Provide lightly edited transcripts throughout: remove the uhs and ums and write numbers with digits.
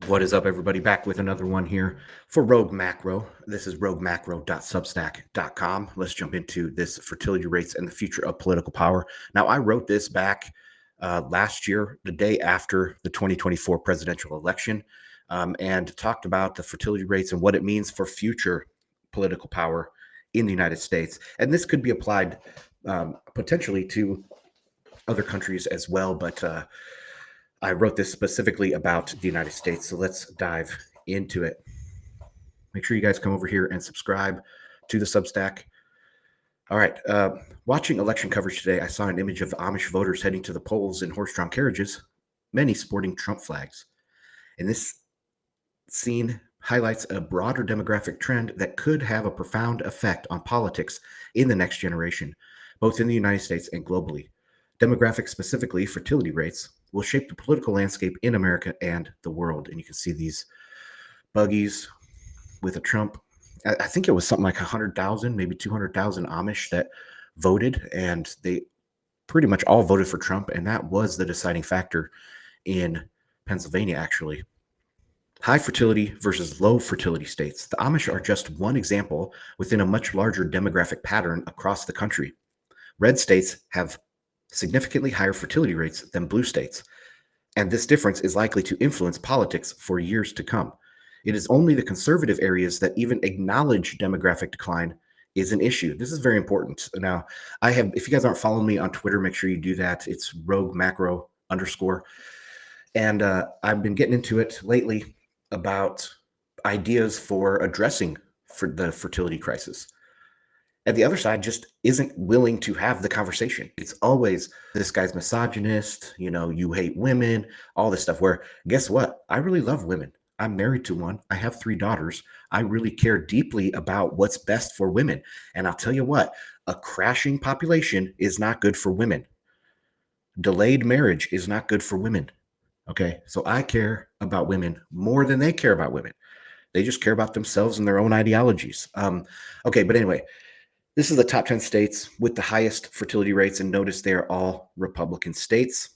What is up, everybody? Back with another one here for Rogue Macro. This is roguemacro.substack.com. Let's jump into this fertility rates and the future of political power. Now, I wrote this back last year, the day after the 2024 presidential election, and talked about the fertility rates and what it means for future political power in the United States. And this could be applied potentially to other countries as well, but I wrote this specifically about the United States, so let's dive into it. Make sure you guys come over here and subscribe to the Substack. All right, watching election coverage today, I saw an image of Amish voters heading to the polls in horse-drawn carriages, many sporting Trump flags. And this scene highlights a broader demographic trend that could have a profound effect on politics in the next generation, both in the United States and globally. Demographics, specifically fertility rates, will shape the political landscape in America and the world. And you can see these buggies with a Trump. I think it was something like 100,000, maybe 200,000 Amish that voted, and they pretty much all voted for Trump. And that was the deciding factor in Pennsylvania, actually. High fertility versus low fertility states. The Amish are just one example within a much larger demographic pattern across the country. Red states have significantly higher fertility rates than blue states, and this difference is likely to influence politics for years to come. It is only the conservative areas that even acknowledge demographic decline is an issue. This is very important. Now, if you guys aren't following me on Twitter, make sure you do that. It's roguemacro_. And I've been getting into it lately about ideas for addressing the fertility crisis. And the other side just isn't willing to have the conversation. It's always, this guy's misogynist, you hate women, all this stuff, where guess what? I really love women. I'm married to one. I have 3 daughters. I really care deeply about what's best for women. And I'll tell you what, a crashing population is not good for women. Delayed marriage is not good for women. Okay, so I care about women more than they care about women. They just care about themselves and their own ideologies. Okay, but anyway, this is the top 10 states with the highest fertility rates, and notice they're all Republican states.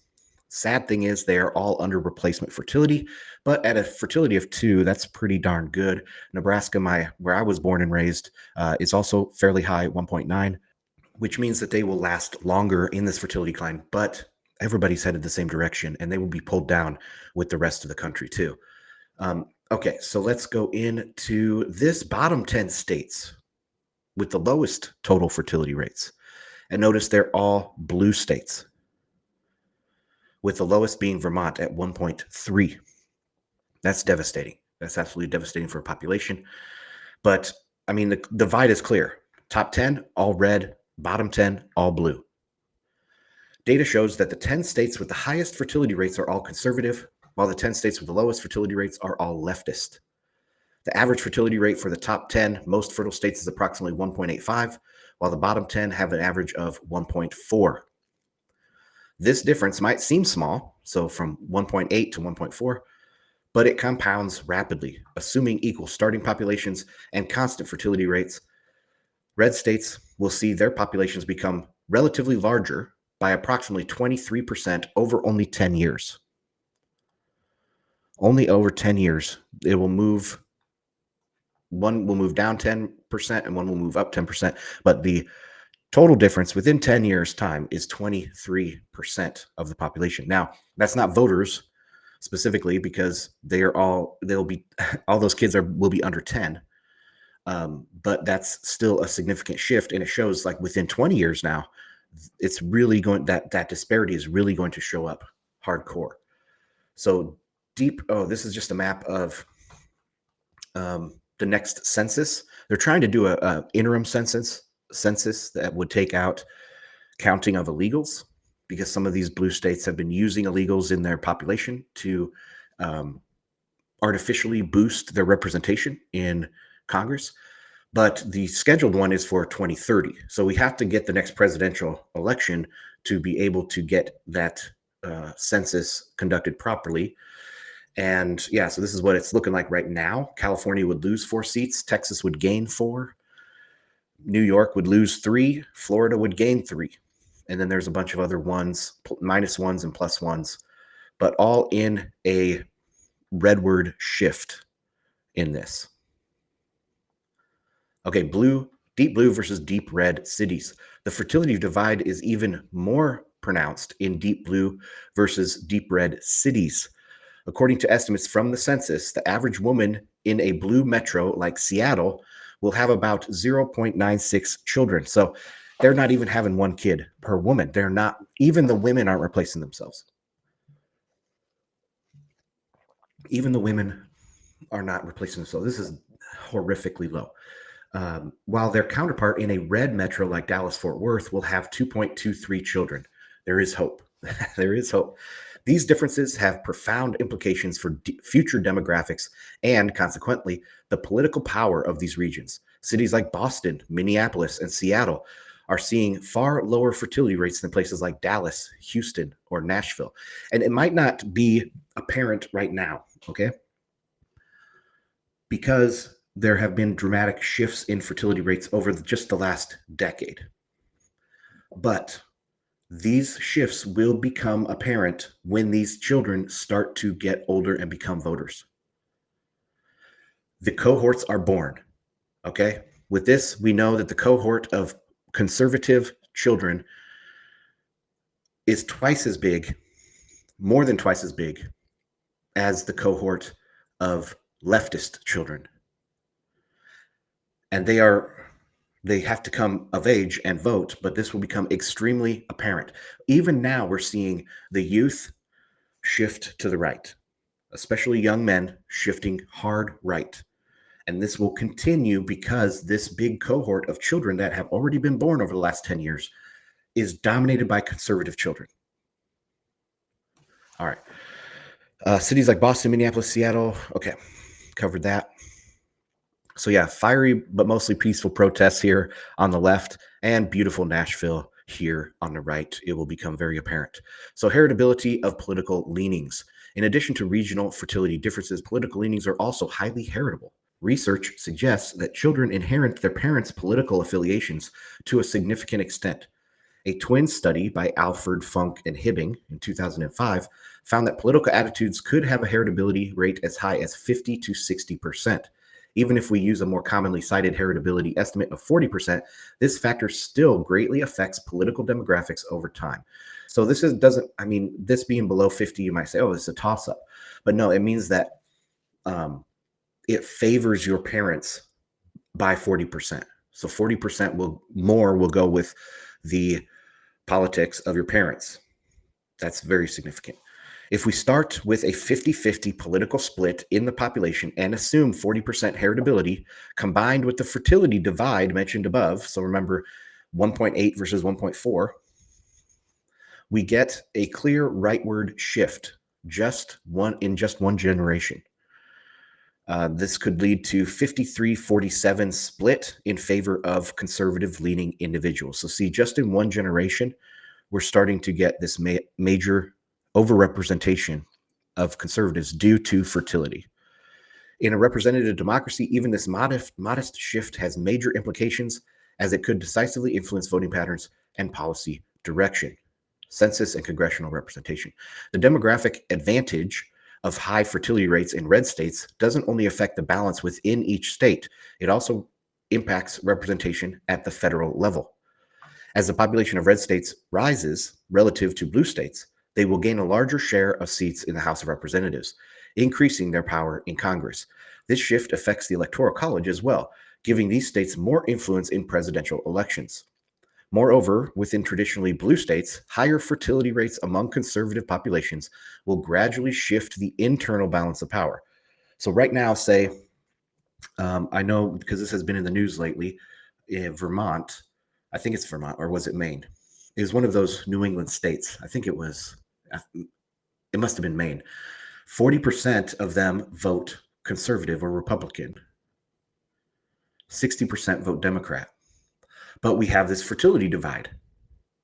Sad thing is they are all under replacement fertility, but at a fertility of 2, that's pretty darn good. Nebraska, where I was born and raised, is also fairly high, 1.9, which means that they will last longer in this fertility decline, but everybody's headed the same direction, and they will be pulled down with the rest of the country too. Okay, so let's go into this bottom 10 states with the lowest total fertility rates. And notice they're all blue states, with the lowest being Vermont at 1.3. That's devastating. That's absolutely devastating for a population. But, I mean, the divide is clear. Top 10, all red. Bottom 10, all blue. Data shows that the 10 states with the highest fertility rates are all conservative, while the 10 states with the lowest fertility rates are all leftist. The average fertility rate for the top 10 most fertile states is approximately 1.85, while the bottom 10 have an average of 1.4. This difference might seem small, so from 1.8 to 1.4, but it compounds rapidly, assuming equal starting populations and constant fertility rates. Red states will see their populations become relatively larger by approximately 23% over only 10 years. Only over 10 years, it will move. One will move down 10% and one will move up 10%, but the total difference within 10 years' time is 23% of the population. Now, that's not voters specifically, because all those kids will be under 10. But that's still a significant shift, and it shows like within 20 years now, it's really going, that disparity is really going to show up hardcore. So this is just a map of the next census. They're trying to do a interim census that would take out counting of illegals, because some of these blue states have been using illegals in their population to artificially boost their representation in Congress. But the scheduled one is for 2030. So we have to get the next presidential election to be able to get that census conducted properly. And yeah, so this is what it's looking like right now. California would lose 4 seats. Texas would gain 4. New York would lose 3. Florida would gain 3. And then there's a bunch of other ones, -1s and +1s, but all in a redward shift in this. Okay, deep blue versus deep red cities. The fertility divide is even more pronounced in deep blue versus deep red cities. According to estimates from the census, the average woman in a blue metro like Seattle will have about 0.96 children. So they're not even having one kid per woman. They're not, even the women aren't replacing themselves. Even the women are not replacing themselves. This is horrifically low. While their counterpart in a red metro like Dallas-Fort Worth will have 2.23 children. There is hope. There is hope. These differences have profound implications for future demographics and, consequently, the political power of these regions. Cities like Boston, Minneapolis, and Seattle are seeing far lower fertility rates than places like Dallas, Houston, or Nashville. And it might not be apparent right now, okay? Because there have been dramatic shifts in fertility rates over just the last decade. But these shifts will become apparent when these children start to get older and become voters. The cohorts are born, okay? With this, we know that the cohort of conservative children is twice as big, more than twice as big, as the cohort of leftist children. And they have to come of age and vote, but this will become extremely apparent. Even now, we're seeing the youth shift to the right, especially young men shifting hard right. And this will continue because this big cohort of children that have already been born over the last 10 years is dominated by conservative children. All right. Cities like Boston, Minneapolis, Seattle. Okay, covered that. So yeah, fiery but mostly peaceful protests here on the left and beautiful Nashville here on the right. It will become very apparent. So heritability of political leanings. In addition to regional fertility differences, political leanings are also highly heritable. Research suggests that children inherit their parents' political affiliations to a significant extent. A twin study by Alford, Funk, and Hibbing in 2005 found that political attitudes could have a heritability rate as high as 50 to 60%. Even if we use a more commonly cited heritability estimate of 40%, this factor still greatly affects political demographics over time. So this this being below 50, you might say, oh, it's a toss-up. But no, it means that it favors your parents by 40%. So 40% will go with the politics of your parents. That's very significant. If we start with a 50-50 political split in the population and assume 40% heritability combined with the fertility divide mentioned above, so remember 1.8 versus 1.4, we get a clear rightward shift in just one generation. This could lead to 53-47 split in favor of conservative-leaning individuals. So see, just in one generation, we're starting to get this major overrepresentation of conservatives due to fertility. In a representative democracy, even this modest shift has major implications as it could decisively influence voting patterns and policy direction, census and congressional representation. The demographic advantage of high fertility rates in red states doesn't only affect the balance within each state, it also impacts representation at the federal level. As the population of red states rises relative to blue states, they will gain a larger share of seats in the House of Representatives, increasing their power in Congress. This shift affects the Electoral College as well, giving these states more influence in presidential elections. Moreover, within traditionally blue states, higher fertility rates among conservative populations will gradually shift the internal balance of power. So right now, say, I know because this has been in the news lately, Vermont, I think it's Vermont, or was it Maine? It was one of those New England states. I think it must have been Maine. 40% of them vote conservative or Republican. 60% vote Democrat. But we have this fertility divide.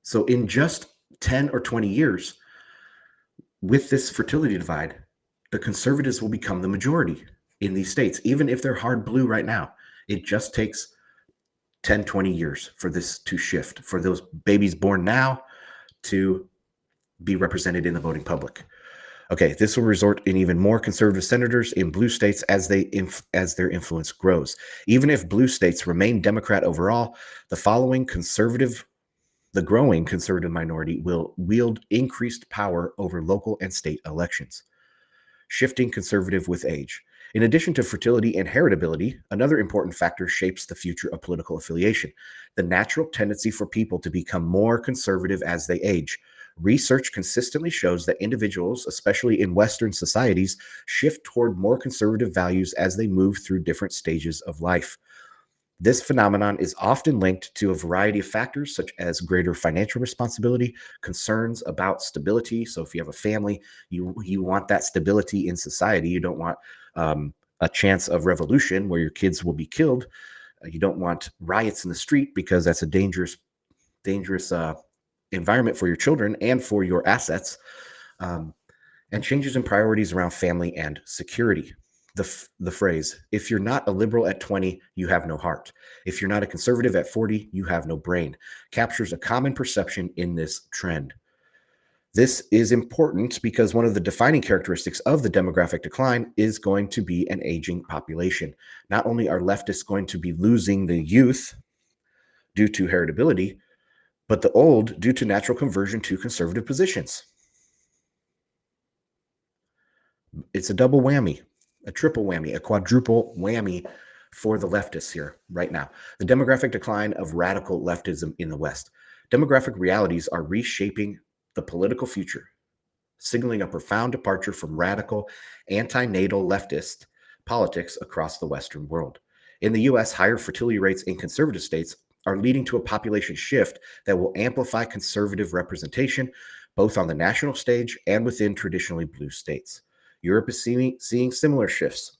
So in just 10 or 20 years, with this fertility divide, the conservatives will become the majority in these states, even if they're hard blue right now. It just takes 10, 20 years for this to shift, for those babies born now to be represented in the voting public. Okay, this will result in even more conservative senators in blue states as their influence grows. Even if blue states remain Democrat overall, the growing conservative minority will wield increased power over local and state elections, shifting conservative with age. In addition to fertility and heritability, another important factor shapes the future of political affiliation: the natural tendency for people to become more conservative as they age. Research consistently shows that individuals, especially in Western societies, shift toward more conservative values as they move through different stages of life. This phenomenon is often linked to a variety of factors, such as greater financial responsibility, concerns about stability. So, if you have a family, you want that stability in society. You don't want a chance of revolution where your kids will be killed. You don't want riots in the street because that's a dangerous environment for your children and for your assets. Um, and changes in priorities around family and security. The phrase, if you're not a liberal at 20, you have no heart. If you're not a conservative at 40, you have no brain, captures a common perception in this trend. This is important because one of the defining characteristics of the demographic decline is going to be an aging population. Not only are leftists going to be losing the youth due to heritability, but the old due to natural conversion to conservative positions. It's a double whammy, a triple whammy, a quadruple whammy for the leftists here right now. The demographic decline of radical leftism in the West. Demographic realities are reshaping the political future, signaling a profound departure from radical antinatal leftist politics across the Western world. In the US, higher fertility rates in conservative states are leading to a population shift that will amplify conservative representation both on the national stage and within traditionally blue states. Europe is seeing similar shifts,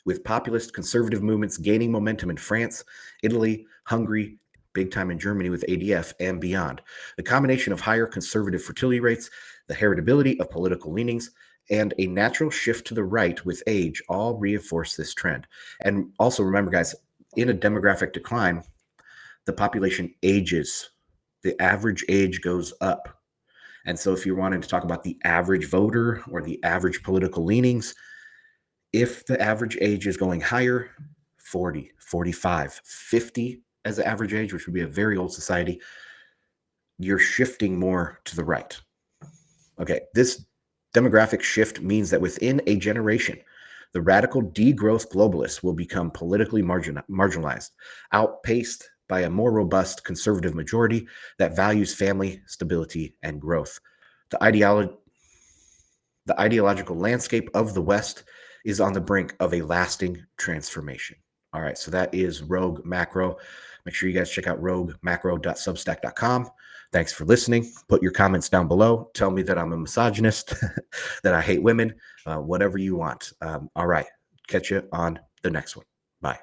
with populist conservative movements gaining momentum in France, Italy, Hungary, big time in Germany with ADF, and beyond. The combination of higher conservative fertility rates, the heritability of political leanings, and a natural shift to the right with age all reinforce this trend. And also remember, guys, in a demographic decline, the population ages. The average age goes up. And so if you're wanting to talk about the average voter or the average political leanings, if the average age is going higher, 40, 45, 50 as the average age, which would be a very old society, you're shifting more to the right. Okay, this demographic shift means that within a generation, the radical degrowth globalists will become politically marginalized, outpaced by a more robust conservative majority that values family, stability, and growth. The ideological landscape of the West is on the brink of a lasting transformation. All right, so that is Rogue Macro. Make sure you guys check out roguemacro.substack.com. Thanks for listening. Put your comments down below. Tell me that I'm a misogynist, that I hate women, whatever you want. All right, catch you on the next one. Bye.